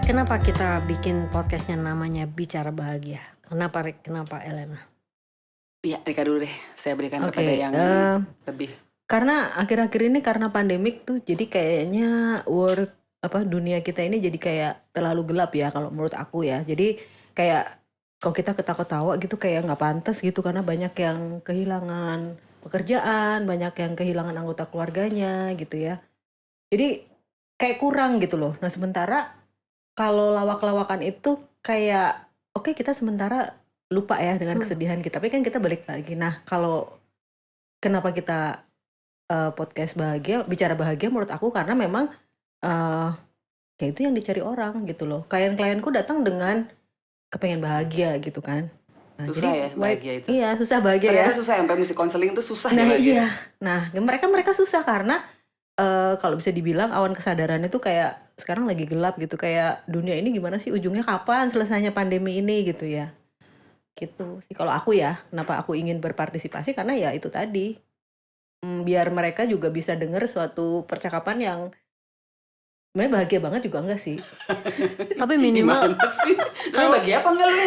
Kenapa kita bikin podcastnya namanya Bicara Bahagia? Kenapa Rick? Kenapa Elena? Ya, Rika dulu deh. Saya berikan kepada yang lebih. Karena akhir-akhir ini karena pandemik tuh, jadi kayaknya dunia kita ini jadi kayak terlalu gelap ya kalau menurut aku ya. Jadi kayak kalau kita ketawa-tawa gitu kayak nggak pantas gitu, karena banyak yang kehilangan pekerjaan, banyak yang kehilangan anggota keluarganya gitu ya. Jadi kayak kurang gitu loh. Nah sementara kalau lawak-lawakan itu kayak oke, kita sementara lupa ya dengan kesedihan kita, tapi kan kita balik lagi. Nah kalau kenapa kita podcast bahagia, bicara bahagia menurut aku karena memang ya itu yang dicari orang gitu loh. Klien-klienku datang dengan kepengen bahagia gitu kan. Nah, susah jadi ya bahagia itu. Iya susah bahagia. Ternyata ya. Susah, sampai mesti konseling itu susah Nah ya bahagia. iya. Nah mereka susah karena kalau bisa dibilang awan kesadaran itu kayak sekarang lagi gelap gitu, kayak dunia ini gimana sih, ujungnya kapan selesainya pandemi ini gitu ya. Gitu sih kalau aku ya. Kenapa aku ingin berpartisipasi, karena ya itu tadi, biar mereka juga bisa dengar suatu percakapan yang sebenarnya bahagia banget juga enggak sih. Tapi minimal Kalau bahagia apa enggak lu?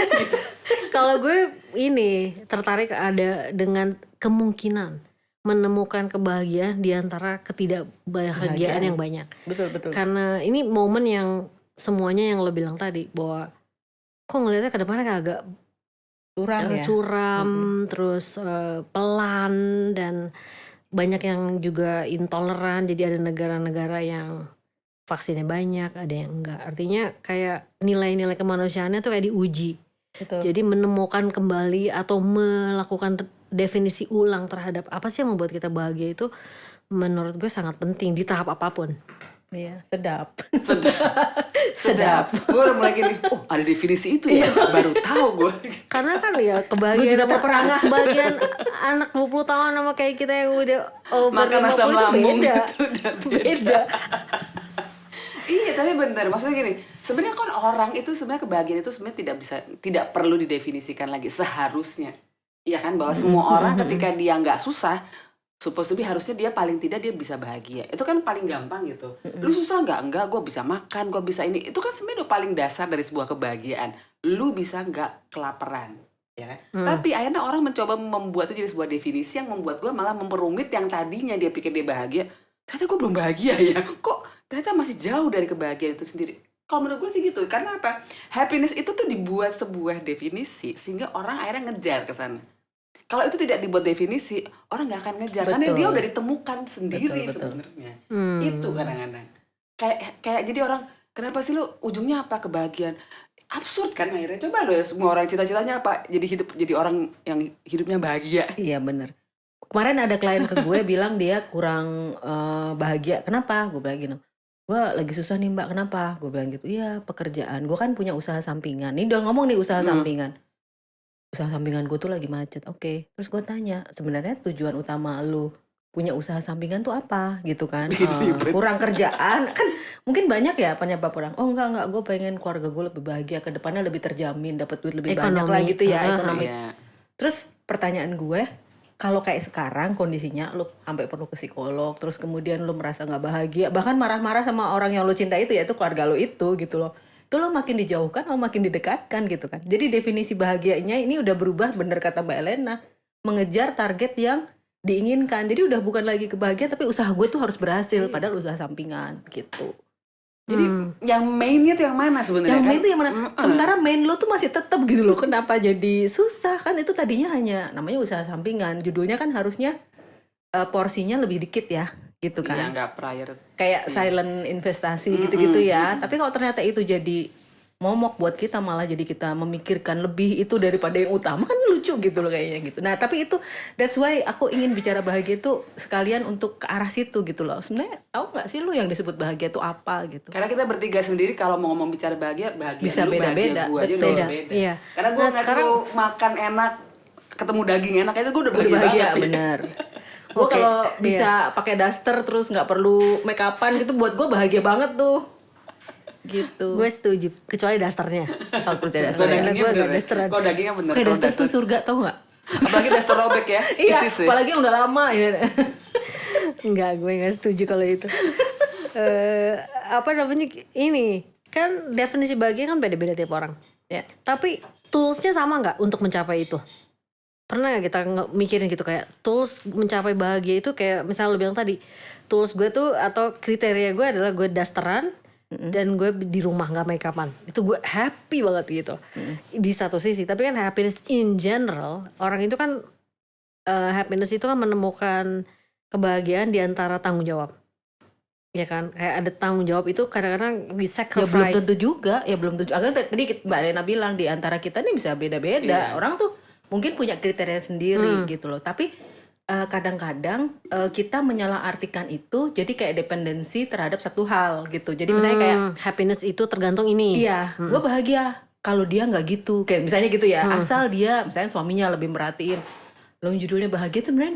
kalau gue ini tertarik ada dengan kemungkinan menemukan kebahagiaan di antara ketidakbahagiaan yang banyak. Betul. Karena ini momen yang semuanya yang lo bilang tadi, bahwa kok ngeliatnya ke depannya agak suram, terus pelan, dan banyak yang juga intoleran. Jadi ada negara-negara yang vaksinnya banyak, ada yang enggak. Artinya kayak nilai-nilai kemanusiaannya tuh kayak diuji. Betul. Jadi menemukan kembali atau melakukan definisi ulang terhadap apa sih yang membuat kita bahagia itu menurut gue sangat penting di tahap apapun. Iya, sedap. Gue udah mulai gini, oh ada definisi itu ya, baru tahu gue. Karena kan ya kebahagiaan kebahagiaan anak 20 tahun sama kayak kita yang udah over makan 50 asam itu lambung beda. itu udah Beda. Iya, tapi benar, maksudnya gini, sebenarnya kan orang itu sebenarnya kebahagiaan itu sebenarnya tidak perlu didefinisikan lagi seharusnya. Iya kan, bahwa semua orang ketika dia nggak susah, supposed to be harusnya dia paling tidak dia bisa bahagia. Itu kan paling gampang gitu. Lu susah nggak? Enggak, gue bisa makan, gue bisa ini. Itu kan sebenarnya udah paling dasar dari sebuah kebahagiaan. Lu bisa nggak kelaparan, ya kan? Tapi akhirnya orang mencoba membuat itu jadi sebuah definisi yang membuat gue malah memperumit yang tadinya dia pikir dia bahagia. Ternyata gue belum bahagia ya. Kok ternyata masih jauh dari kebahagiaan itu sendiri. Kalau menurut gue sih gitu. Karena apa? Happiness itu tuh dibuat sebuah definisi sehingga orang akhirnya ngejar ke sana. Kalau itu tidak dibuat definisi, orang nggak akan ngejar. Karena dia udah ditemukan sendiri sebenarnya. Itu kadang-kadang. Kayak jadi orang, kenapa sih lu ujungnya apa? Kebahagiaan. Absurd kan akhirnya. Coba lo ya, semua orang cita-citanya apa? Jadi orang yang hidupnya bahagia. Iya benar. Kemarin ada klien ke gue bilang dia kurang bahagia. Kenapa? Gue bilang gini, gue lagi susah nih mbak. Kenapa? Gue bilang gitu. Iya pekerjaan. Gue kan punya usaha sampingan. Ini udah ngomong nih usaha sampingan. Usaha sampingan gue tuh lagi macet. Oke. Terus gue tanya, sebenarnya tujuan utama lu punya usaha sampingan tuh apa gitu kan? Kurang kerjaan. Kan mungkin banyak ya penyebab orang. Oh enggak, gue pengen keluarga gue lebih bahagia, ke depannya lebih terjamin, dapat duit lebih banyak lah gitu ya, ekonomi. Terus pertanyaan gue, kalau kayak sekarang kondisinya lu sampai perlu ke psikolog, terus kemudian lu merasa nggak bahagia, bahkan marah-marah sama orang yang lu cinta itu, yaitu keluarga lu itu gitu loh. Itu lo makin dijauhkan atau makin didekatkan gitu kan. Jadi definisi bahagianya ini udah berubah, bener kata Mbak Elena, mengejar target yang diinginkan. Jadi udah bukan lagi kebahagiaan, tapi usaha gue tuh harus berhasil, padahal usaha sampingan gitu. Jadi yang mainnya tuh yang mana sebenarnya? Yang main tuh yang mana? Sementara main lo tuh masih tetap gitu loh. Kenapa jadi susah? Kan itu tadinya hanya namanya usaha sampingan. Judulnya kan harusnya porsinya lebih dikit ya, gitu kan. Iya, nggak prior. Kayak silent investasi gitu-gitu ya. Tapi kalau ternyata itu jadi momok buat kita, malah jadi kita memikirkan lebih itu daripada yang utama, kan lucu gitu loh kayaknya gitu. Nah tapi itu, that's why aku ingin bicara bahagia itu sekalian untuk ke arah situ gitu loh. Sebenarnya tahu nggak sih lu yang disebut bahagia itu apa gitu? Karena kita bertiga sendiri kalau mau ngomong bicara bahagia bisa lu, beda-beda. bahagia gua aja udah beda. Iya. Karena gue sekarang makan enak, ketemu daging enak, itu gue udah bahagia banget. Bener. Gue kalau bisa pakai daster terus nggak perlu make upan gitu, buat gue bahagia banget tuh. Gitu. Gue setuju, kecuali dasternya. Kalau percaya daster, dagingnya gue bener. gak dasteran. Kalau dagingnya bener. Kayak daster tuh surga, tau nggak? Apalagi daster robek ya. Iya, apalagi yang udah lama ya. Enggak, gue gak setuju kalau itu. Apa namanya ini? kan definisi bahagia kan beda-beda tiap orang. Ya. Tapi toolsnya sama nggak untuk mencapai itu? Pernah nggak kita mikirin gitu kayak tools mencapai bahagia itu kayak misalnya lu bilang tadi, tools gue tuh atau kriteria gue adalah gue dasteran dan gue di rumah nggak make upan. Itu gue happy banget gitu. Di satu sisi, tapi kan happiness in general, orang itu kan happiness itu kan menemukan kebahagiaan di antara tanggung jawab. Ya kan, kayak ada tanggung jawab itu kadang-kadang we Ya belum sacrifice. tentu juga, Agak tadi Mbak Lena bilang di antara kita nih bisa beda-beda. Iya. Orang tuh mungkin punya kriteria sendiri gitu loh. Tapi kadang-kadang kita menyalahartikan itu jadi kayak dependensi terhadap satu hal gitu. Jadi misalnya kayak Happiness itu tergantung ini. iya, gue bahagia kalau dia nggak gitu. Kayak misalnya gitu ya, asal dia misalnya suaminya lebih merhatiin. Lo yang judulnya bahagia itu sebenarnya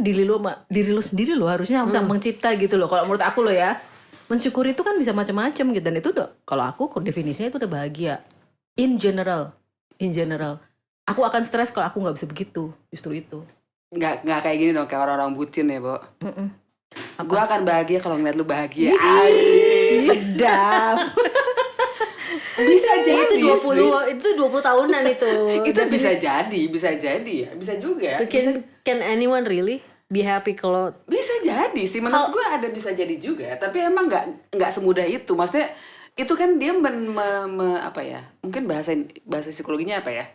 diri lo sendiri lo harusnya bisa mencipta gitu loh. Kalau menurut aku lo ya, mensyukuri itu kan bisa macam-macam gitu, dan itu udah, kalau aku definisinya itu udah bahagia. In general, aku akan stres kalau aku nggak bisa begitu, justru itu. Nggak kayak gini dong, kayak orang-orang bucin ya, Bo. Gue akan bahagia kalau ngeliat lu bahagia. Sedap. Bisa jadi Itu sih. 20 tahunan itu. Itu bisa jadi ya, bisa juga. Can anyone really be happy kalau Bisa jadi sih, menurut gue ada bisa jadi juga, tapi emang nggak semudah itu. Maksudnya itu kan dia apa ya? Mungkin bahasa psikologinya apa ya?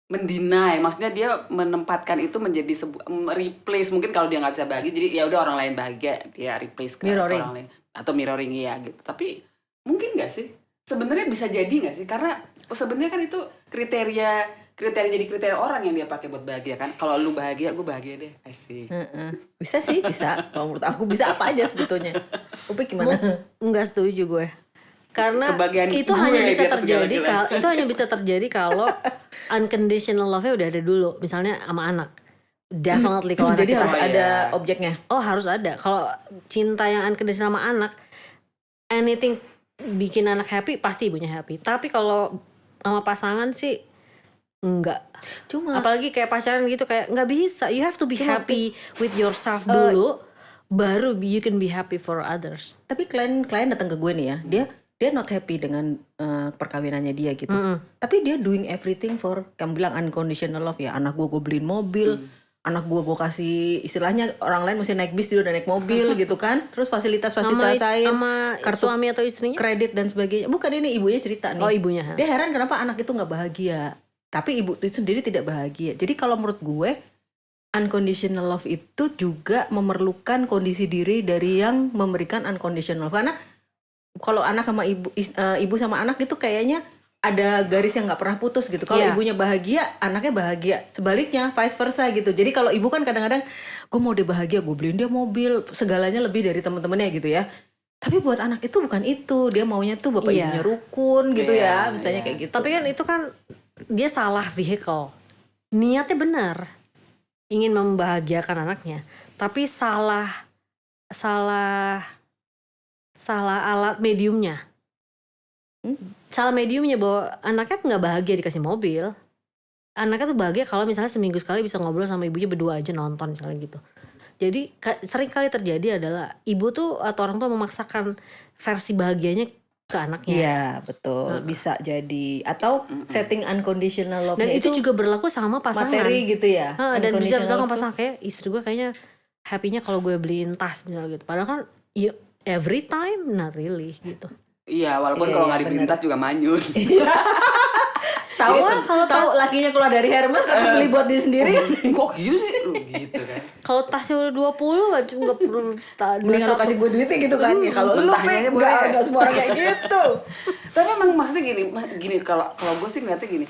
Mendinai, maksudnya dia menempatkan itu menjadi sebuah replace. Mungkin kalau dia nggak bisa bahagia, jadi ya udah orang lain bahagia, dia replace ke Mirroring. orang lain atau mirroring ya gitu. Tapi mungkin nggak sih? Sebenarnya bisa jadi nggak sih? Karena sebenarnya kan itu kriteria jadi kriteria orang yang dia pakai buat bahagia kan. Kalau lu bahagia, gue bahagia deh. Asik. Bisa sih, bisa. Kalau menurut aku bisa apa aja sebetulnya. Upik gimana? nggak setuju gue. Karena Kebahagiaan itu gue hanya di bisa atas terjadi segala-galanya. itu hanya bisa terjadi kalau unconditional love-nya udah ada dulu. Misalnya sama anak. Definitely kalau anak Jadi kita harus Oh, ada iya. objeknya. harus ada. Kalau cinta yang unconditional sama anak, anything bikin anak happy pasti ibunya happy. Tapi kalau sama pasangan sih enggak. Cuma Apalagi kayak pacaran gitu kayak nggak bisa. You have to be happy with yourself dulu, baru you can be happy for others. tapi klien datang ke gue nih ya, dia not happy dengan perkawinannya dia gitu. Tapi dia doing everything for, kamu bilang unconditional love ya. Anak gue beliin mobil, anak gue kasih, istilahnya orang lain mesti naik bis, dia udah naik mobil gitu kan. Terus fasilitas lain, Sama kartu suami atau istrinya? kredit dan sebagainya. Bukan, ini ibunya cerita nih. Oh, ibunya. Dia heran kenapa anak itu nggak bahagia. Tapi ibu itu sendiri tidak bahagia. Jadi kalau menurut gue, unconditional love itu juga memerlukan kondisi diri dari yang memberikan unconditional love. Karena kalau anak sama ibu sama anak itu kayaknya ada garis yang nggak pernah putus gitu. Kalau Iya. ibunya bahagia, anaknya bahagia. Sebaliknya, vice versa gitu. Jadi kalau ibu kan kadang-kadang, gue mau dia bahagia, gue beliin dia mobil, segalanya lebih dari teman-temannya gitu ya. Tapi buat anak itu bukan itu. Dia maunya tuh bapak Iya. ibunya rukun gitu Iya, ya, misalnya iya. kayak gitu. Tapi kan itu kan dia salah vehicle. Niatnya benar, ingin membahagiakan anaknya, tapi salah alat mediumnya. Salah mediumnya, bahwa anaknya nggak bahagia dikasih mobil. Anaknya tuh bahagia kalau misalnya seminggu sekali bisa ngobrol sama ibunya berdua aja nonton misalnya gitu. Jadi sering kali terjadi adalah ibu tuh atau orang tua memaksakan versi bahagianya ke anaknya. Iya, betul. Bisa jadi. Atau setting unconditional love-nya Dan itu juga berlaku sama pasangan. materi gitu ya. Dan bisa Unconditional bilang sama love tuh- pasangan, kayak istri gue kayaknya happy-nya kalau gue beliin tas misalnya gitu. Padahal kan every time not really gitu. Iya, walaupun Iya, kalau iya, nggak dibeliin tas juga manyun. Tahu Iya, kalau tahu lakinya keluar dari Hermes tapi beli buat diri sendiri. Kok gitu sih? Gitu kan. Kalau tasnya udah 20 nggak perlu Mendingan lu kasih gue duitnya gitu kan. Ya kalau lu mentahnya aja boleh. enggak semua orang kayak gitu. Tapi emang maksudnya gini kalau gue sih ngeliatnya gini.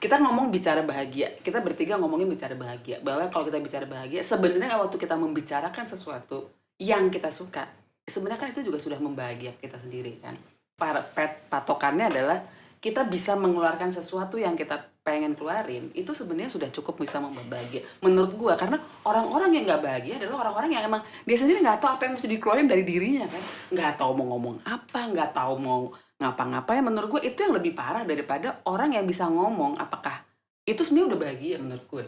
Kita ngomong bicara bahagia, kita bertiga ngomongin bicara bahagia. Bahwa kalau kita bicara bahagia, sebenarnya waktu kita membicarakan sesuatu yang kita suka, sebenarnya kan itu juga sudah membahagiakan kita sendiri kan. Patokannya adalah kita bisa mengeluarkan sesuatu yang kita pengen keluarin, itu sebenarnya sudah cukup bisa membuat bahagia menurut gua. Karena orang-orang yang nggak bahagia adalah orang-orang yang emang dia sendiri nggak tahu apa yang mesti dikeluarin dari dirinya kan, nggak tahu mau ngomong apa, nggak tahu mau ngapa-ngapain. Menurut gua itu yang lebih parah daripada orang yang bisa ngomong apakah itu sebenarnya udah bahagia menurut gue.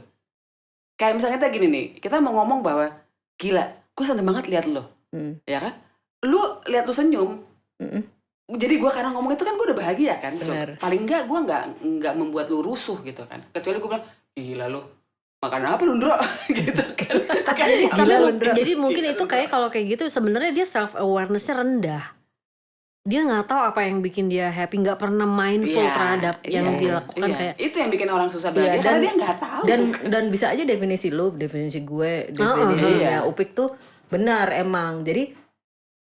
Kayak misalnya kita gini nih, kita mau ngomong bahwa gila, gue seneng banget lihat lo, ya kan? Lu lihat lu senyum, Jadi gue karena ngomong itu kan gue udah bahagia kan. Bener. Paling enggak gue nggak membuat lu rusuh gitu kan. Kecuali gue bilang, gila lu makan apa lu Ndro? Gitu kan. Jadi mungkin itu kayak kalau kayak gitu sebenarnya dia self awarenessnya rendah. Dia nggak tahu apa yang bikin dia happy, nggak pernah mindful terhadap yang dilakukan kayak itu yang bikin orang susah bahagia karena dia nggak tahu. Dan bisa aja definisi lu, definisi gue, definisinya Upik tuh benar emang. Jadi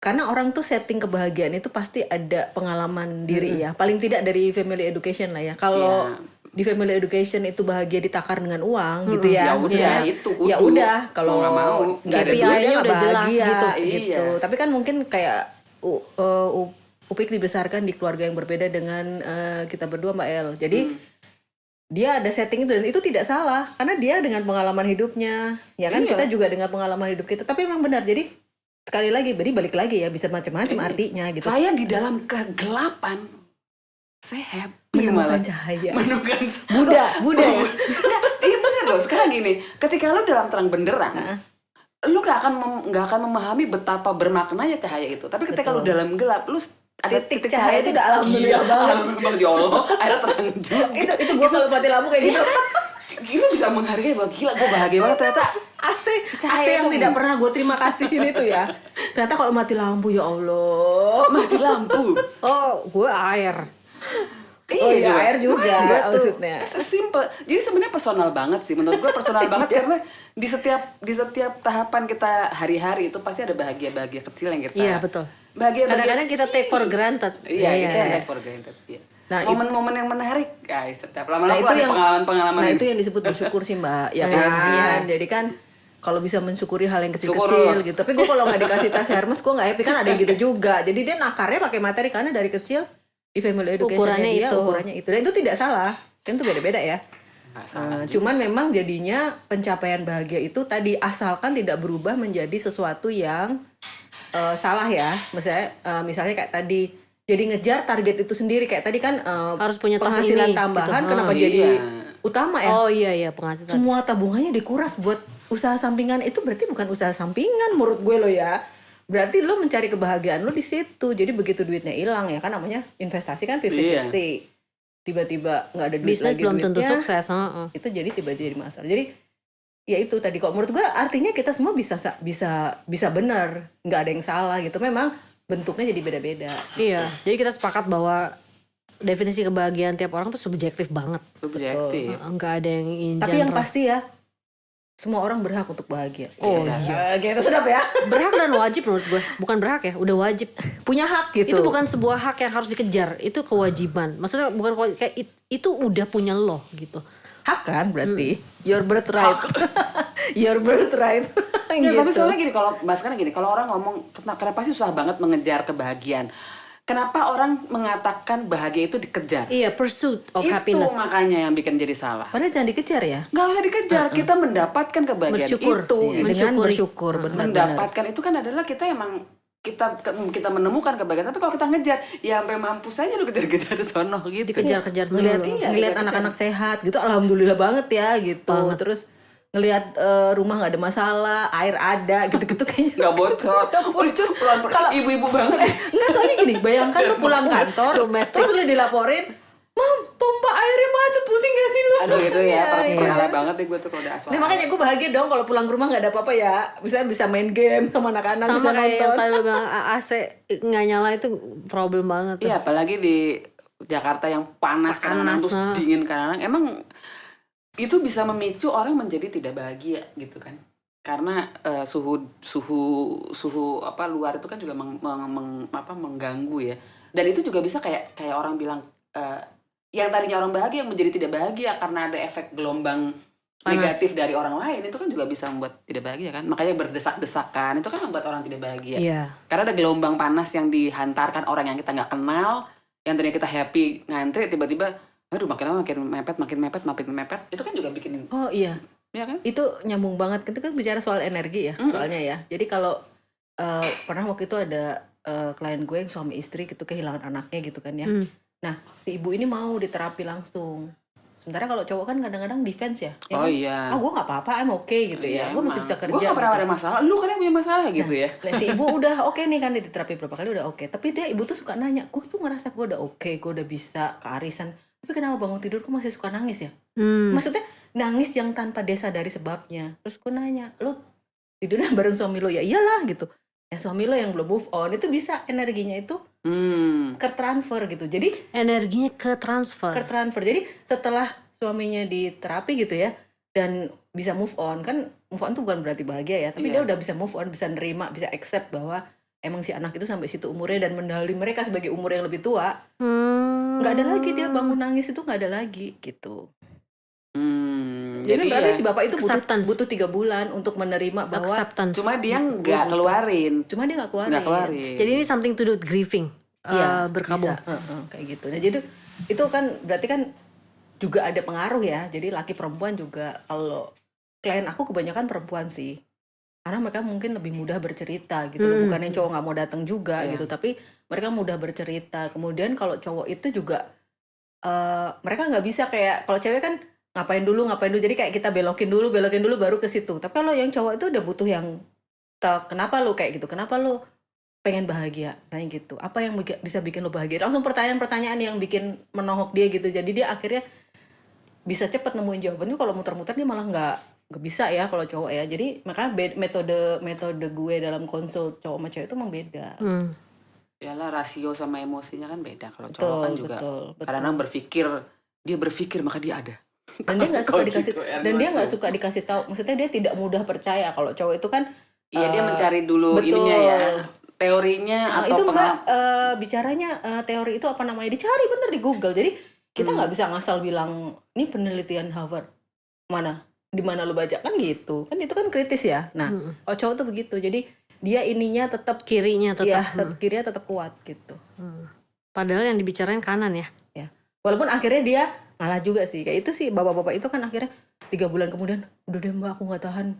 karena orang tuh setting kebahagiaan itu pasti ada pengalaman diri ya. Paling tidak dari family education lah ya. Kalau di family education itu bahagia ditakar dengan uang gitu ya. Ya udah kalau nggak ada duit dia nggak bahagia gitu. Tapi kan mungkin kayak Upik dibesarkan di keluarga yang berbeda dengan kita berdua Mbak El. Jadi dia ada setting itu dan itu tidak salah karena dia dengan pengalaman hidupnya. Ya kan kita juga dengan pengalaman hidup kita. Tapi memang benar. Jadi sekali lagi balik lagi ya bisa macam-macam artinya gitu. Saya di dalam kegelapan saya happy menemukan cahaya. Menemukan Buddha ya. Iya benar loh. Sekarang gini, ketika lo dalam terang benderang, lu gak akan memahami betapa bermaknanya cahaya itu. Tapi ketika lu dalam gelap, lu ada titik cahaya itu udah alhamdulillah banget. Alhamdulillah ya Allah, ada terang juga. itu gue kalau mati lampu kayak gitu. Gila bisa menghargai bahwa gila gue bahagia banget ternyata. AC yang tidak pernah gue terima kasihin itu ya. Ternyata kalau mati lampu ya Allah. Mati lampu. oh gue air. Iya, air juga maksudnya. Simple. Jadi sebenarnya personal banget sih. Menurut gue personal banget karena di setiap tahapan kita hari-hari itu pasti ada bahagia-bahagia kecil yang kita. Iya betul. Kadang-kadang kita take for granted. Iya, kita take for granted. Iya. Nah, momen-momen yang menarik, guys. Setiap lama-lama itu ada pengalaman-pengalaman. Nah, itu yang disebut bersyukur sih, Mbak. Ya kan. Jadi kan kalau bisa mensyukuri hal yang kecil-kecil gitu. Tapi gue kalau nggak dikasih tas Hermes, gue nggak happy kan ada yang gitu juga. Jadi dia nakarnya pakai materi karena dari kecil di family education ukurannya itu. Dan itu tidak salah. Kan itu beda-beda ya. Cuman memang jadinya pencapaian bahagia itu tadi asalkan tidak berubah menjadi sesuatu yang salah ya. Misalnya kayak tadi jadi ngejar target itu sendiri kayak tadi kan harus punya tas penghasilan ini, tambahan gitu. kenapa jadi utama ya? Oh iya penghasilan. Semua tabungannya dikuras buat usaha sampingan itu berarti bukan usaha sampingan menurut gue lo ya. Berarti lo mencari kebahagiaan lo di situ. Jadi begitu duitnya hilang ya kan namanya investasi kan 50-50. Tiba-tiba nggak ada duit bisnis lagi belum duitnya, tentu sukses. Itu tiba-tiba jadi masalah. Jadi ya itu tadi kok menurut gue artinya kita semua bisa benar, nggak ada yang salah gitu. Memang bentuknya jadi beda-beda. Iya, jadi kita sepakat bahwa definisi kebahagiaan tiap orang tuh subjektif banget. Subjektif. Enggak ada yang in Tapi yang general. pasti ya semua orang berhak untuk bahagia. Oh iya. Gitu sedap ya. Berhak dan wajib menurut gue. Bukan berhak ya, udah wajib. Punya hak gitu. Itu bukan sebuah hak yang harus dikejar, itu kewajiban. Maksudnya bukan kayak itu udah punya lo gitu. Hak kan berarti your birthright. Your birthright. Ya, gitu. tapi soalnya gini kalau orang ngomong kenapa sih susah banget mengejar kebahagiaan? Kenapa orang mengatakan bahagia itu dikejar? Iya, pursuit of itu happiness. Itu makanya yang bikin jadi salah. Padahal jangan dikejar ya. Nggak usah dikejar, kita mendapatkan kebahagiaan Bersyukur. itu. Iya, dengan bersyukur benar-benar. Mendapatkan itu kan adalah kita emang kita menemukan kebahagiaan. Tapi kalau kita ngejar, ya sampai mampu saja lu kejar-kejar sono gitu. Dikejar-kejar ngelihat anak-anak sehat gitu, alhamdulillah banget ya gitu. Terus ngelihat rumah nggak ada masalah, air ada, gitu-gitu kayaknya nggak bocor. Kalau ibu-ibu banget. Nggak soalnya gini, bayangkan lu pulang kantor, terus lu dilaporin, Mam, pompa airnya macet, pusing gak sih lu? Aduh gitu ya, parah banget nih gue tuh kalau udah asal. Nah makanya gue bahagia dong kalau pulang ke rumah nggak ada apa-apa ya, bisa main game sama anak-anak, sama bisa kayak yang nonton. tadi lo bilang AC nggak nyala itu problem banget tuh. Iya, apalagi di Jakarta yang panas kadang-kadang terus dingin kadang-kadang. Emang itu bisa memicu orang menjadi tidak bahagia gitu kan, karena suhu luar itu kan juga mengganggu ya, dan itu juga bisa kayak orang bilang yang tadinya orang bahagia yang menjadi tidak bahagia karena ada efek gelombang negatif dari orang lain, itu kan juga bisa membuat tidak bahagia kan, makanya berdesak-desakan itu kan membuat orang tidak bahagia. Karena ada gelombang panas yang dihantarkan orang yang kita nggak kenal, yang tadinya kita happy ngantri tiba-tiba aduh makin lama makin mepet, itu kan juga bikin. Oh iya, ya kan? Itu nyambung banget, kita kan bicara soal energi ya, soalnya ya. Jadi kalau pernah waktu itu ada klien gue yang suami istri gitu kehilangan anaknya gitu kan ya. Nah si ibu ini mau diterapi langsung Sementara kalau cowok kan kadang-kadang defense ya Oh kan? iya. Gue nggak apa-apa, I'm okay gitu Iya, ya, gue masih emang. bisa Gue kerja gak pernah gitu. ada masalah. Lu kan yang punya masalah gitu ya. Nah, si ibu udah oke nih kan, dia di terapi berapa kali udah oke. Tapi ibu tuh suka nanya, gue tuh ngerasa gue udah oke, gue udah bisa kearisan, tapi kenapa bangun tidur gue masih suka nangis ya? Maksudnya nangis yang tanpa disadari sebabnya. Terus gue nanya, lu tidurnya bareng suami lo? Ya iyalah gitu. Ya suami lo yang belum move on, itu bisa energinya itu ke transfer gitu. Jadi Energinya ke transfer. Jadi setelah suaminya di terapi gitu ya, dan bisa move on, kan move on tuh bukan berarti bahagia ya, tapi Iya. dia udah bisa move on, bisa nerima, bisa accept bahwa emang si anak itu sampai situ umurnya, dan mendahului mereka sebagai umur yang lebih tua. Nggak ada lagi dia bangun nangis, itu nggak ada lagi gitu. Jadi berarti si bapak itu Acceptance. butuh 3 bulan untuk menerima bahwa Acceptance. cuma dia nggak keluarin. cuma dia nggak Nggak keluarin. Jadi ini something to do with grieving. Iya, Berkabung. bisa. Kayak gitu. Nah, jadi itu kan berarti kan juga ada pengaruh ya. Jadi laki perempuan juga, kalau klien aku kebanyakan perempuan sih. Karena mereka mungkin lebih mudah bercerita gitu loh. Bukan yang cowok nggak mau datang juga gitu, tapi mereka mudah bercerita. Kemudian kalau cowok itu juga mereka nggak bisa kayak kalau cewek kan ngapain dulu. Jadi kayak kita belokin dulu baru ke situ. Tapi kalau yang cowok itu udah butuh yang kenapa lo kayak gitu? Kenapa lo pengen bahagia? Tanya gitu. Apa yang bisa bikin lo bahagia? Langsung pertanyaan-pertanyaan yang bikin menohok dia gitu. Jadi dia akhirnya bisa cepet nemuin jawabannya. Kalau muter-muter dia malah nggak bisa ya kalau cowok ya. Jadi makanya metode gue dalam konsul cowok sama cewek itu memang beda. Yalah, rasio sama emosinya kan beda. Kalau cowok kan juga betul. kadang-kadang berpikir maka dia ada. Dan dia nggak suka Kalau dikasih gitu, dan dia nggak suka dikasih tahu. Maksudnya dia tidak mudah percaya. Kalau cowok itu kan Iya, dia mencari dulu betul. ininya ya, teorinya atau itu Mbak bicaranya teori itu apa namanya, dicari bener di Google. Jadi kita nggak bisa ngasal bilang ini penelitian Harvard di mana lo baca, kan gitu kan, itu kan kritis ya. Nah kalau cowok tuh begitu, jadi dia ininya tetap Kirinya tetap. kirinya tetap kuat gitu. Padahal yang dibicarain kanan ya. Walaupun akhirnya dia ngalah juga sih, kayak itu sih bapak-bapak itu kan akhirnya 3 bulan kemudian, udah deh Mbak, aku nggak tahan,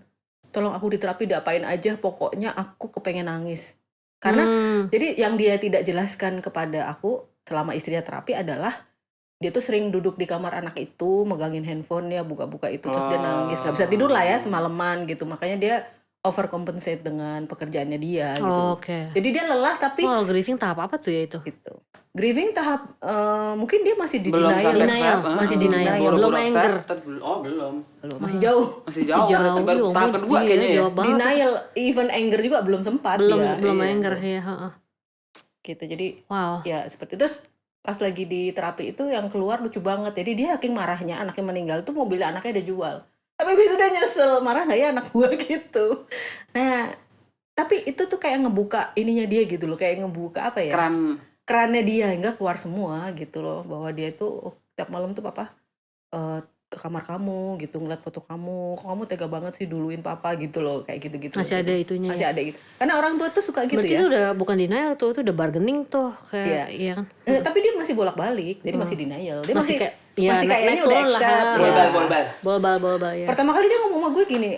tolong aku di terapi diapain aja, pokoknya aku kepengen nangis. Karena jadi yang dia tidak jelaskan kepada aku selama istrinya terapi adalah dia tuh sering duduk di kamar anak itu, megangin handphonenya, buka-buka itu, terus dia nangis, nggak bisa tidur lah ya semalaman gitu. Makanya dia overcompensate dengan pekerjaannya dia gitu. Oke. Jadi dia lelah tapi Grieving tahap apa tuh ya itu? gitu. Grieving tahap mungkin dia masih di belum denial. sampai Denial, accept, masih denial. Buru-buru Belum accept, anger. belum. Masih jauh. Masih jauh. jauh, Tahap kedua iya, kayaknya ya. jauh banget. Denial, even anger juga belum sempat Belum dia. belum iya. anger ya. Heeh. Gitu. Jadi Wow. ya seperti itu. Terus pas lagi di terapi itu yang keluar lucu banget. Jadi dia saking marahnya anaknya meninggal tuh, mobilnya anaknya dia jual. Tapi habis udah nyesel, marah nggak ya anak gua gitu. Nah, tapi itu tuh kayak ngebuka ininya dia gitu loh, kayak ngebuka apa ya? Kerannya dia, hingga keluar semua gitu loh, bahwa dia tuh tiap malam tuh papa ke kamar kamu gitu, ngeliat foto kamu, kok kamu tega banget sih duluin papa gitu loh, kayak gitu-gitu. Masih ada itunya. Masih ada gitu. Karena orang tua tuh suka gitu. Berarti ya. itu udah bukan denial tuh, itu udah bargaining tuh kayak iya kan. Tapi dia masih bolak-balik, jadi masih denial. Dia Masih kayak ya, masih kayaknya naik udah turun lah, accept. Bolbal. Bolbal ya. Pertama kali dia ngomong sama gue gini,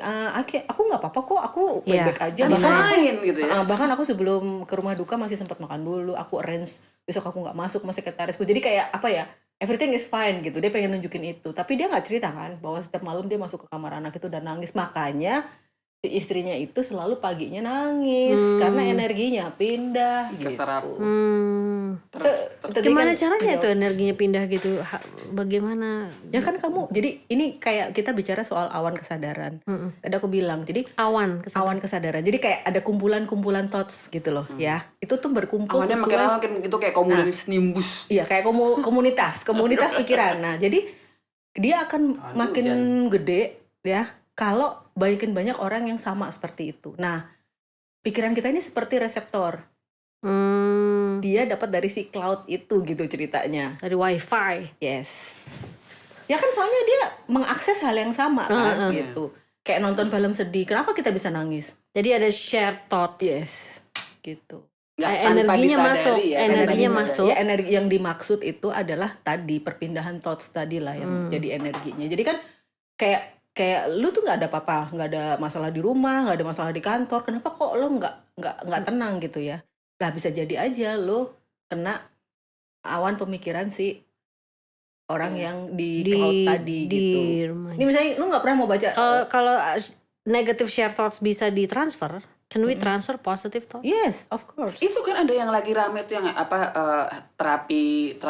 aku nggak apa-apa kok, aku Iya, baik-baik aja. I'm Bahkan fine gitu ya. bahkan aku sebelum ke rumah duka masih sempat makan dulu, aku arrange besok aku nggak masuk sama sekretarisku. Jadi kayak apa ya, everything is fine gitu. Dia pengen nunjukin itu, tapi dia nggak cerita kan bahwa setiap malam dia masuk ke kamar anak itu dan nangis. Makanya si istrinya itu selalu paginya nangis karena energinya pindah Keserap. gitu. Terus Gimana caranya tuh energinya pindah gitu? Bagaimana? Ya kan kamu, jadi ini kayak kita bicara soal awan kesadaran. Tadi aku bilang, jadi Awan kesadaran. Jadi kayak ada kumpulan-kumpulan thoughts gitu loh, ya. Itu tuh berkumpul awannya sesuai. makin itu kayak komunitas nimbus. Iya, kayak komunitas pikiran. Nah, jadi dia akan makin gede ya kalau banyak orang yang sama seperti itu. Nah, pikiran kita ini seperti reseptor. Dia dapat dari si cloud itu gitu ceritanya. Dari wifi. Yes. Ya kan soalnya dia mengakses hal yang sama kan gitu. Kayak nonton film sedih, kenapa kita bisa nangis? Jadi ada shared thoughts. Yes. Gitu. Energinya masuk, energinya masuk. Ya, energi yang dimaksud itu adalah tadi perpindahan thoughts tadi lah yang jadi energinya. Jadi kan kayak lu tuh nggak ada apa-apa, nggak ada masalah di rumah, nggak ada masalah di kantor. Kenapa kok lo nggak tenang gitu ya? Lah bisa jadi aja lo kena awan pemikiran si orang yang di Di cloud tadi di gitu. rumahnya. Ini misalnya lu nggak pernah mau baca Kalau negative share thoughts bisa ditransfer, can we transfer positive thoughts? yes, of course. Itu kan ada yang lagi rame tuh yang terapi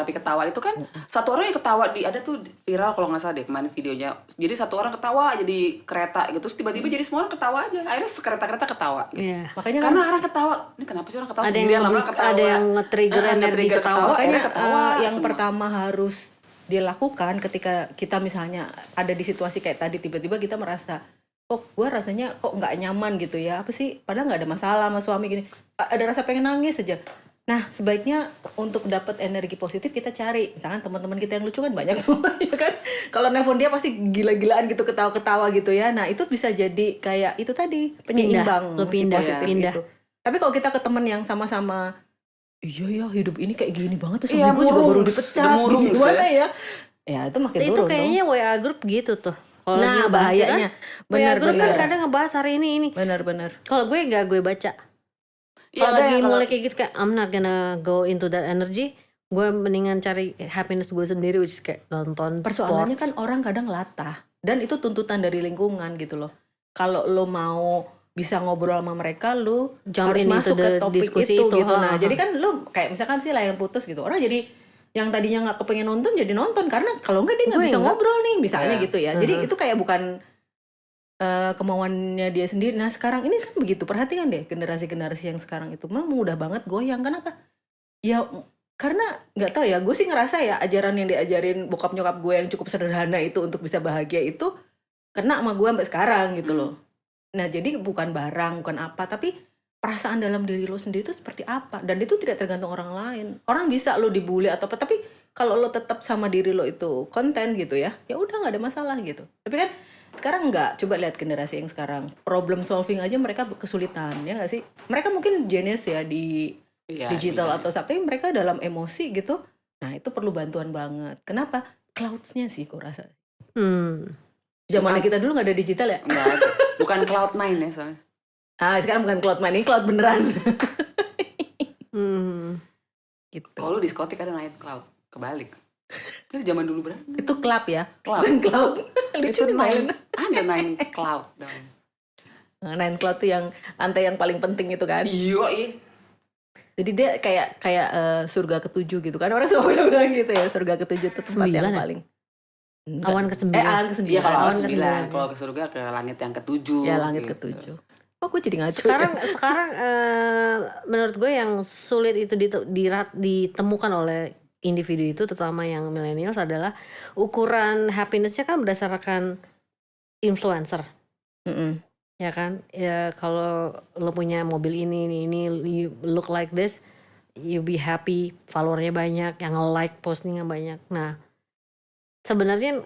ketawa itu kan satu orang yang ketawa ada tuh viral kalau nggak salah deh kemarin videonya. Jadi satu orang ketawa aja di kereta gitu, terus tiba-tiba jadi semua orang ketawa aja. Akhirnya kereta ketawa. Gitu. Iya. Makanya kan Karena orang ketawa, ini kenapa sih orang ketawa Ada sendirian yang lama nge- ketawa. ada yang nge-trigger energi nge-trigger ketawa. makanya akhirnya ketawa yang semua. pertama harus dilakukan ketika kita misalnya ada di situasi kayak tadi tiba-tiba kita merasa kok gue rasanya kok nggak nyaman gitu ya, apa sih padahal nggak ada masalah sama suami gini, ada rasa pengen nangis aja. Nah sebaiknya untuk dapat energi positif kita cari misalkan teman-teman kita yang lucu kan banyak semua ya kan, kalau nelfon dia pasti gila-gilaan gitu ketawa-ketawa gitu ya. Nah itu bisa jadi kayak itu tadi penyeimbang Lo si pindah, positif pindah. itu. Tapi kalau kita ke teman yang sama-sama iya ya hidup ini kayak gini banget, terus Iya, suami gue juga baru murungs, dipecat murungs gimana ya itu makin Itu turun kayaknya WA group gitu tuh. Kalau Nah, lagi ngebahas ya kan, bahayanya. WA group kan Benar-benar. kadang ngebahas hari ini. benar-benar Kalau gue nggak gue baca. Iya, Kalau ada lagi yang mulai kayak gitu kayak I'm not gonna go into that energy, gue mendingan cari happiness gue sendiri, which is kayak nonton persoalannya sports. kan orang kadang latah dan itu tuntutan dari lingkungan gitu loh. Kalau lo mau bisa ngobrol sama mereka, lo Jump harus in masuk into ke the topik diskusi itu itu, gitu. Nah ha. jadi kan lo kayak misalkan sih layan putus gitu, orang jadi yang tadinya nggak kepengen nonton jadi nonton karena kalau nggak dia nggak Gue bisa nggak. ngobrol nih misalnya Iya. gitu ya. Jadi itu kayak bukan kemauannya dia sendiri. Nah sekarang ini kan begitu, perhatikan deh generasi-generasi yang sekarang itu memang mudah banget goyang. Kenapa? Ya karena nggak tahu ya, gue sih ngerasa ya ajaran yang diajarin bokap nyokap gue yang cukup sederhana itu untuk bisa bahagia itu kena sama gue sampai sekarang gitu loh. Nah jadi bukan barang, bukan apa, tapi perasaan dalam diri lo sendiri itu seperti apa, dan itu tidak tergantung orang lain. Orang bisa lo dibully atau apa, tapi kalau lo tetap sama diri lo itu konten gitu ya udah nggak ada masalah gitu. Tapi kan sekarang nggak, coba lihat generasi yang sekarang problem solving aja mereka kesulitan ya nggak sih. Mereka mungkin genius ya di Iya, digital iya. atau tapi mereka dalam emosi gitu. Nah itu perlu bantuan banget. Kenapa? Clouds-nya sih gue rasa. Zamannya kita dulu nggak ada digital ya. Nggak ada. Bukan Cloud9 ya soalnya. Sekarang bukan cloud nine, ini cloud beneran. Gitu. Kalau lu diskotik ada night cloud, kebalik. Itu zaman dulu berapa? Itu club ya, Cloud. bukan cloud. Lucu Itu nih main. ada nine cloud dong. Nah, nine cloud tuh yang lantai yang paling penting itu kan. Iya. Jadi dia kayak surga ketujuh gitu kan, orang suka bilang gitu ya, surga ketujuh itu tempat yang 9 ya? paling. Enggak. Awan ke-9. Awan ke-9. Iya kalau Awan awan ke-9. ke-9, kalau ke surga ke langit yang ketujuh. Ya langit gitu. ketujuh. Oh, gue jadi ngaco. Sekarang menurut gue yang sulit itu ditemukan oleh individu itu, terutama yang millennials, adalah ukuran happinessnya kan berdasarkan influencer. Mm-mm. Ya kan, ya kalau lo punya mobil ini, you look like this, you be happy, followernya banyak, yang like postingnya banyak. Nah, sebenarnya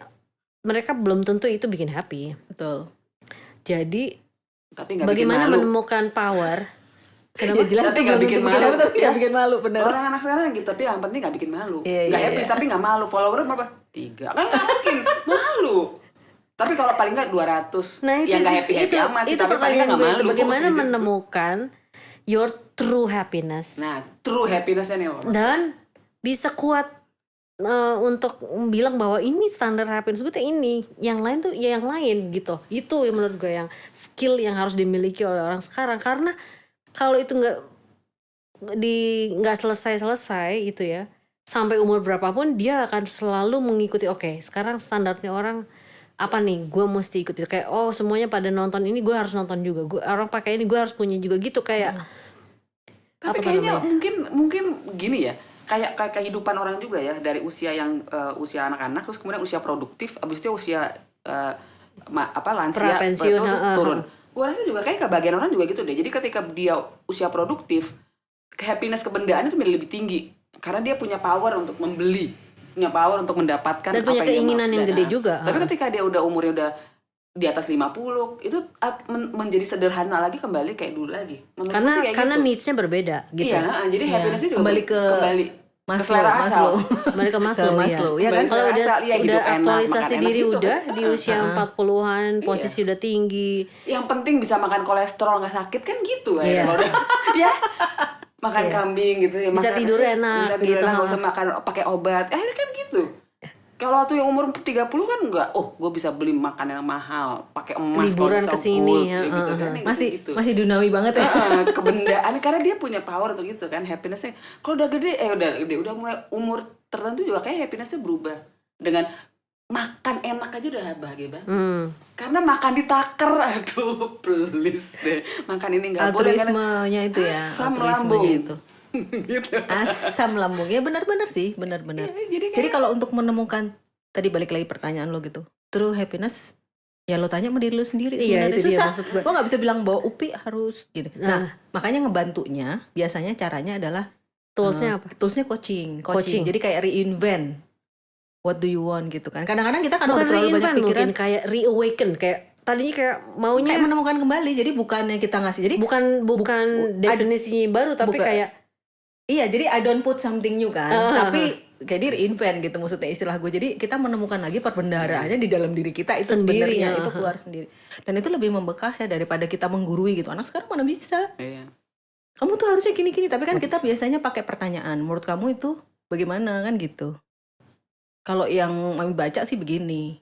mereka belum tentu itu bikin happy. Betul. Jadi Tapi nggak bikin bagaimana malu. menemukan power? Ya jelas Tapi itu nggak belum bikin tentu malu. happy, tapi nggak bikin malu, bener. Orang anak sekarang gitu, tapi yang penting nggak bikin malu. Iya, Nggak iya, happy iya. tapi nggak malu. Followernya berapa? 3. Kan nggak mungkin malu. Tapi kalau paling nggak 200, Nah yang nggak happy amat. itu Tapi paling pertanyaan nggak gue malu. itu bagaimana Gitu. menemukan your true happiness Nah, true happiness-nya nih orang. dan bisa kuat untuk bilang bahwa ini standar happiness gue tuh ini, yang lain tuh ya yang lain gitu. Itu yang menurut gue yang skill yang harus dimiliki oleh orang sekarang, karena kalau itu nggak selesai itu ya, sampai umur berapapun dia akan selalu mengikuti. Oke, sekarang standarnya orang apa nih, gue mesti ikuti. Kayak semuanya pada nonton ini, gue harus nonton juga. Orang pakai ini, gue harus punya juga gitu. Kayak Tapi apa kayaknya namanya? mungkin gini ya, kayak kehidupan orang juga ya, dari usia yang usia anak-anak, terus kemudian usia produktif, abis itu usia lansia, Prapensiun, terus turun. Gue rasa juga kayak kebagian orang juga gitu deh. Jadi ketika dia usia produktif, happiness kebendaan itu lebih tinggi karena dia punya power untuk membeli, punya power untuk mendapatkan Dan punya apa yang keinginan dia mau. yang gede Nah, juga. Tapi ketika dia umurnya udah di atas 50, itu menjadi sederhana lagi, kembali kayak dulu lagi. Menurut gue sih kayak Karena gitu. needs-nya berbeda gitu. Iya, jadi happiness-nya juga Kembali ke Maslow, selera asal. Balik ke Maslow, Maslow, ya. ya kan? Kalau udah Asal, ya, hidup enak, aktualisasi makan enak diri gitu. udah di usia 40-an, posisi udah tinggi. Yang penting bisa makan kolesterol nggak sakit kan gitu kan. Iya. Kalau udah ya makan kambing gitu ya. Bisa tidur enak Bisa tidur gitu. enak, nggak usah makan pakai obat. Akhirnya kan gitu. Kalau waktu yang umur 30 kan enggak, oh gue bisa beli makan yang mahal, pakai emas kalau Liburan bisa ke sini, gold, ya, kayak gitu kan, yang Masih gitu. masih dunawi banget ya. Kebendaan karena dia punya power untuk itu kan, happinessnya. Kalau udah gede, udah mulai umur tertentu juga kayak happinessnya berubah. Dengan makan enak aja udah bahagia banget. Karena makan ditaker, aduh please deh. Makan ini nggak boleh karena Altruismenya itu ya, asam altruismenya lambung. itu. Gitu. Asam lambung ya, benar-benar sih, benar-benar. Iya, jadi Jadi kalau untuk menemukan, tadi balik lagi pertanyaan lo gitu, true happiness, ya lo tanya sama diri lo sendiri. Iya, Sebenarnya itu dia susah. maksud gue. Lo nggak bisa bilang bahwa Upi harus gitu. Nah, makanya ngebantunya biasanya caranya adalah Toolsnya apa? toolsnya coaching. Coaching. Jadi kayak reinvent. What do you want gitu kan? Kadang-kadang kita kan Bukan udah terlalu banyak reinvent pikiran, mungkin, kayak reawaken, kayak tadinya kayak maunya kayak menemukan kembali. Jadi bukannya kita ngasih. Jadi bukan definisi baru, tapi bukan- kayak iya, jadi I don't put something new kan, tapi kayak di reinvent gitu maksudnya istilah gue. Jadi kita menemukan lagi perbendaharaannya di dalam diri kita itu Sendiri, sebenarnya ya. itu keluar sendiri. Dan itu lebih membekas ya daripada kita menggurui gitu. Anak sekarang mana bisa? Iya. Kamu tuh harusnya gini-gini, tapi kan kita biasanya pakai pertanyaan. Menurut kamu itu bagaimana kan gitu. Kalau yang Mami baca sih begini.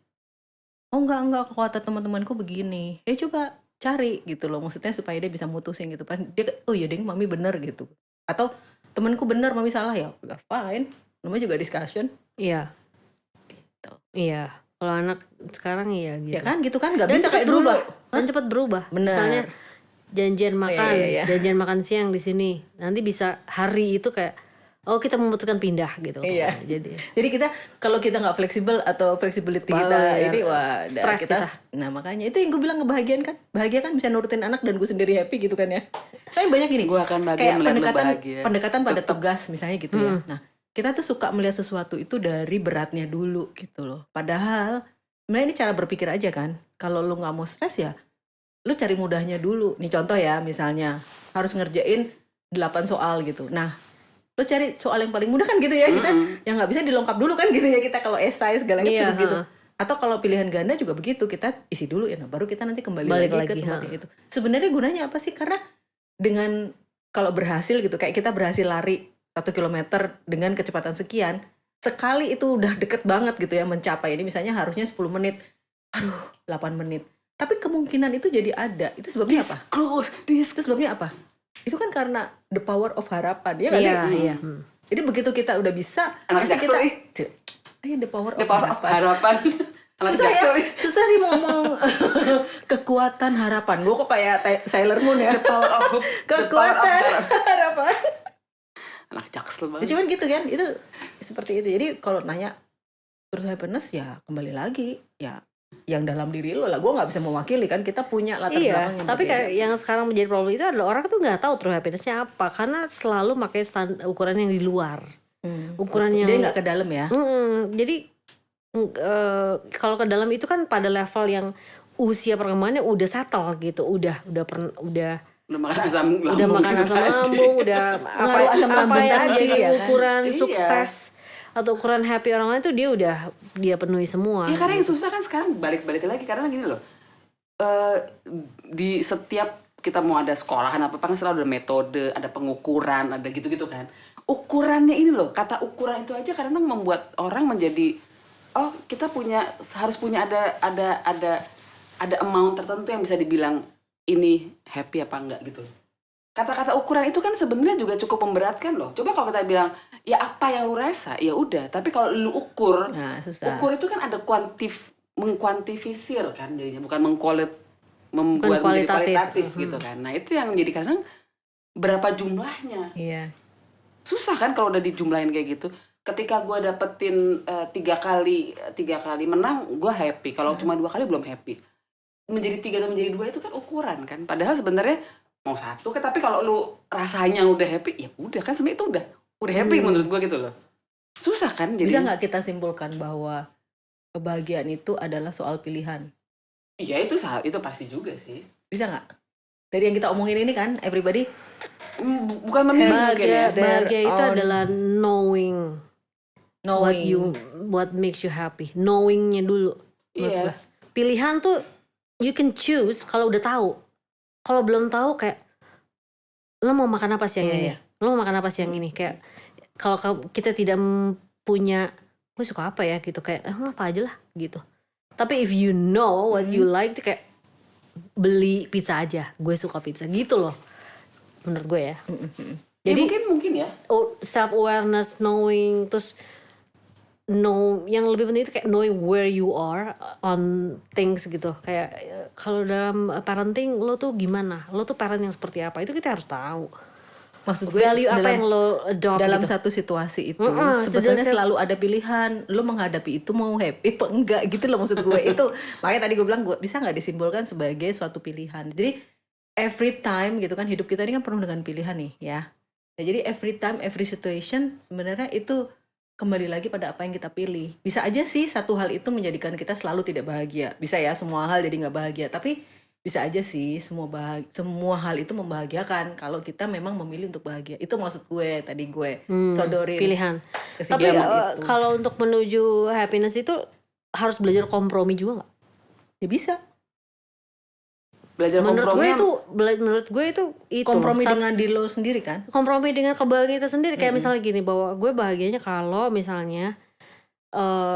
Oh enggak, kata teman-temanku begini. Coba cari gitu loh, maksudnya supaya dia bisa mutusin gitu kan. Dia oh iya deng, Mami bener gitu. Atau temanku bener, Mami salah, ya udah fine. Namanya juga discussion. iya. Gitu. Iya. Kalau anak sekarang iya gitu. Ya kan gitu kan, nggak Dan bisa cepat kayak dulu. berubah. Dan cepat berubah. Bener. Misalnya janjian makan, iya. janjian makan siang di sini. Nanti bisa hari itu kayak kita memutuskan pindah gitu. Iya. Jadi kita kalau kita nggak fleksibel atau flexibility Wah, kita iya. ini wah Stres kita. Nah makanya itu yang gue bilang kebahagiaan kan. Bahagia kan bisa nurutin anak dan gue sendiri happy gitu kan ya. Tapi banyak ini. Gue akan bahagia kayak melihat lu pendekatan bahagia. pendekatan pada tugas misalnya gitu ya. Nah kita tuh suka melihat sesuatu itu dari beratnya dulu gitu loh. Padahal sebenarnya ini cara berpikir aja kan. Kalau lu nggak mau stres ya, lu cari mudahnya dulu. Nih contoh ya, misalnya harus ngerjain 8 soal gitu. Nah, lu cari soal yang paling mudah kan gitu ya. Kita yang nggak bisa dilengkap dulu kan gitu ya, kita kalau esai segala Iya, macam gitu. Atau kalau pilihan ganda juga begitu, kita isi dulu ya. Nah, baru kita nanti kembali Balik lagi ke lagi, tempat yang itu. Sebenarnya gunanya apa sih? Karena dengan kalau berhasil gitu, kayak kita berhasil lari 1 kilometer dengan kecepatan sekian, sekali itu udah deket banget gitu ya mencapai. Ini misalnya harusnya 10 menit, aduh 8 menit. Tapi kemungkinan itu jadi ada. Itu sebabnya apa? Itu sebabnya apa? Itu kan karena the power of harapan. Ya nggak sih? Iya. Jadi begitu kita udah bisa, Anak pasti Jaksel kita the power The of power of harapan. harapan. Anak Susah ya, Jaksel nih. susah sih mau ngomong kekuatan harapan. Gue kok kayak Sailor Moon ya. The power of Kekuatan harapan. Anak Jaksel Ya, banget. cuman gitu kan, itu seperti itu. Jadi kalau nanya terus happiness ya kembali lagi ya yang dalam diri lo lah. Gue nggak bisa mewakili kan, kita punya latar belakang Iya, yang tapi berbeda. kayak yang sekarang menjadi problem itu adalah orang tuh nggak tahu true happiness-nya apa, karena selalu pakai ukuran yang di luar, ukuran yang dia nggak ke dalam ya. jadi kalau ke dalam itu kan pada level yang usia perkembangannya udah settle gitu, udah Udah makan asam lambung. udah makan itu asam tadi. lambung, udah Pengaruh asam apa lambung yang tadi, jadi ya kan? ukuran Iya. sukses atau ukuran happy orang lain tuh dia penuhi semua. Ya karena yang susah kan sekarang balik-balik lagi karena gini loh. Di setiap kita mau ada sekolahan apa kan selalu ada metode, ada pengukuran, ada gitu-gitu kan. Ukurannya ini loh, kata ukuran itu aja kadang membuat orang menjadi kita harus punya ada amount tertentu yang bisa dibilang ini happy apa enggak gitu. Kata-kata ukuran itu kan sebenarnya juga cukup memberatkan loh. Coba kalau kita bilang ya apa yang lu rasa, ya udah. Tapi kalau lu ukur, Nah, susah. ukur itu kan ada mengkuantifisir kan jadinya, bukan membuat menjadi kualitatif gitu kan. Nah itu yang jadi kadang berapa jumlahnya. Iya. Susah kan kalau udah dijumlahin kayak gitu. Ketika gue dapetin 3 kali menang, gue happy. Kalau cuma 2 kali belum happy. Menjadi 3 dan menjadi 2 itu kan ukuran kan. Padahal sebenarnya mau 1 kan, tapi kalau lu rasanya udah happy, ya udah kan sebenarnya itu udah happy menurut gue gitu loh. Susah kan jadi. Bisa nggak kita simpulkan bahwa kebahagiaan itu adalah soal pilihan? Iya itu pasti juga sih. Bisa nggak? Dari yang kita omongin ini kan, everybody Bukan memilih mungkin ya. Bahagia itu adalah knowing what makes you happy, knowingnya dulu. Iya. Pilihan tuh you can choose kalau udah tahu. Kalau belum tahu kayak lo mau makan apa siang ini, lo mau makan apa siang ini, kayak kalau kita tidak punya gue suka apa ya gitu, kayak apa aja lah gitu. Tapi if you know what you like, kayak beli pizza aja, gue suka pizza gitu loh menurut gue ya. Jadi Jadi mungkin ya. self awareness, knowing, terus know, yang lebih penting itu kayak knowing where you are on things gitu. Kayak kalau dalam parenting lo tuh gimana, lo tuh parent yang seperti apa, itu kita harus tahu. Maksud gue Value apa dalam- yang lo adopt dalam gitu. satu situasi itu Mm-mm, sebetulnya sedang- selalu ada pilihan, lo menghadapi itu mau happy apa enggak gitu loh maksud gue. Itu makanya tadi gue bilang gue bisa nggak disimbolkan sebagai suatu pilihan. Jadi every time gitu kan, hidup kita ini kan penuh dengan pilihan nih ya. Nah, jadi every time every situation sebenarnya itu kembali lagi pada apa yang kita pilih. Bisa aja sih satu hal itu menjadikan kita selalu tidak bahagia, bisa ya semua hal jadi nggak bahagia, tapi bisa aja sih semua hal itu membahagiakan kalau kita memang memilih untuk bahagia. Itu maksud gue tadi gue sodorin Pilihan. ke si Tapi Biamang itu. kalau untuk menuju happiness itu harus belajar kompromi juga nggak? Ya bisa Belajar Menurut gue kompromi. itu kompromi Sat- dengan diri lo sendiri kan. kompromi dengan kebahagiaan kita sendiri. Kayak misalnya gini, bahwa gue bahagianya kalau misalnya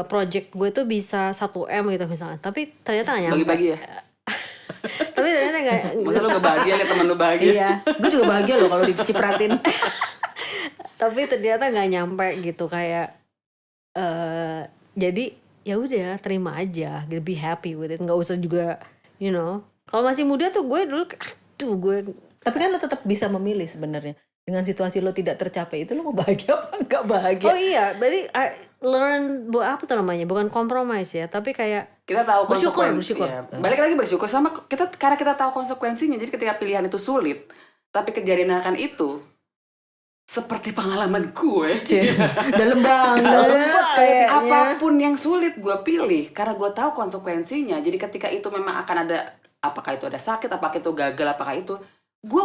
project gue tuh bisa 1M gitu misalnya, tapi ternyata nggak nyampe. Bagi-bagi ya. Tapi ternyata nggak. Masa lu gak bahagia liat temen lu bahagia? Iya, gue juga bahagia loh kalau dicipratin. Tapi ternyata nggak nyampe gitu, kayak jadi ya udah terima aja, gitu, be happy with it, nggak usah juga kalau masih muda tuh gue dulu gue Tapi kan lo tetap bisa memilih sebenarnya. Dengan situasi lo tidak tercapai itu lo mau bahagia apa enggak bahagia? oh iya, berarti learn apa tuh namanya, bukan compromise ya, tapi kayak Kita tahu Bersyukur. Ya, balik lagi bersyukur sama kita, karena kita tahu konsekuensinya. Jadi ketika pilihan itu sulit, tapi kejadian akan itu seperti pengalaman gue. Dalam banget kayaknya. Apapun yang sulit gue pilih karena gue tahu konsekuensinya. Jadi ketika itu memang akan ada, apakah itu ada sakit, apakah itu gagal, apakah itu, gue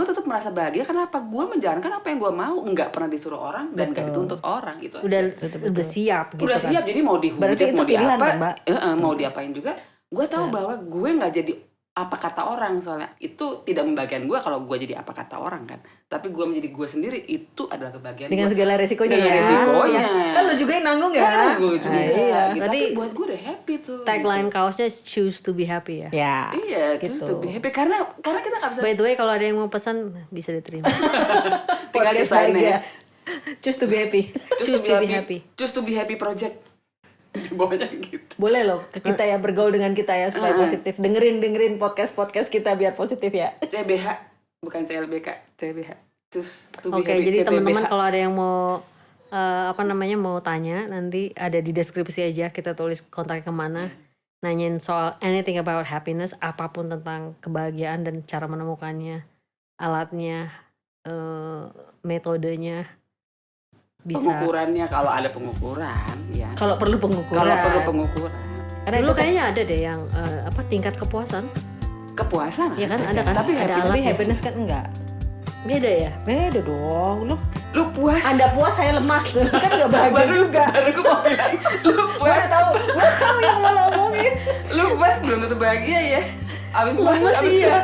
tetap merasa bahagia karena apa? Gue menjalankan apa yang gue mau, nggak pernah disuruh orang dan nggak dituntut orang gitu. udah siap gitu Udah kan. siap, jadi mau dihujat, Berarti itu mau pilihan diapa, kan, Mbak? mau diapain juga, gue tahu bahwa gue nggak jadi apa kata orang, soalnya itu tidak membahagiakan gue kalau gue jadi apa kata orang kan, tapi gue menjadi gue sendiri, itu adalah kebahagiaan Dengan gue. segala resikonya Dengan ya. resikonya. Ya. Kan lo juga yang nanggung ya. Kan gue juga, iya. gitu. Berarti Tapi buat gue udah happy tuh. Tagline kaosnya choose to be happy ya. Ya. Iya, gitu. just to be happy karena kita nggak bisa By the way, kalau ada yang mau pesan bisa diterima. tinggal Podcast desainnya. bahagia. Choose to be happy. Choose to be happy. Choose to be happy project. Bawahnya gitu. Boleh loh ke kita ya, bergaul dengan kita ya supaya positif. Dengerin podcast kita biar positif ya. CBH bukan CLBK, CBH. Choose to be Oke, happy. jadi CBBH. teman-teman kalau ada yang mau mau tanya, nanti ada di deskripsi aja, kita tulis kontak kemana, nanyain soal anything about happiness, apapun tentang kebahagiaan dan cara menemukannya, alatnya, metodenya, bisa. pengukurannya kalau ada pengukuran ya. Kalau perlu pengukuran. Kalau perlu pengukuran. Karena Dulu itu kan kayaknya ada deh yang tingkat kepuasan, Kepuasan ya kan, ada ada kan, Tapi ada happy, tapi alatnya. happiness kan enggak. Beda ya. Beda dong. lu puas. Anda puas saya lemas tuh. Kan enggak bahagia juga. Baru gue mau bilang, lu Gue puas. tahu yang mau lo omongin. Lu puas belum tentu bahagia ya. Abis puas, Lemes abis, iya,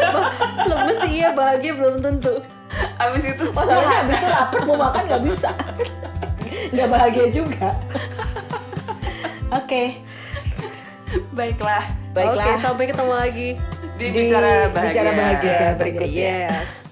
lemes iya, bahagia belum tentu. abis itu Masalahnya habis itu lapar mau makan nggak bisa. Nggak bahagia juga. Oke. baiklah Baiklah. Oke, sampai ketemu lagi di bicara bahagia. Bicara bahagia Bicara berikutnya. Yes.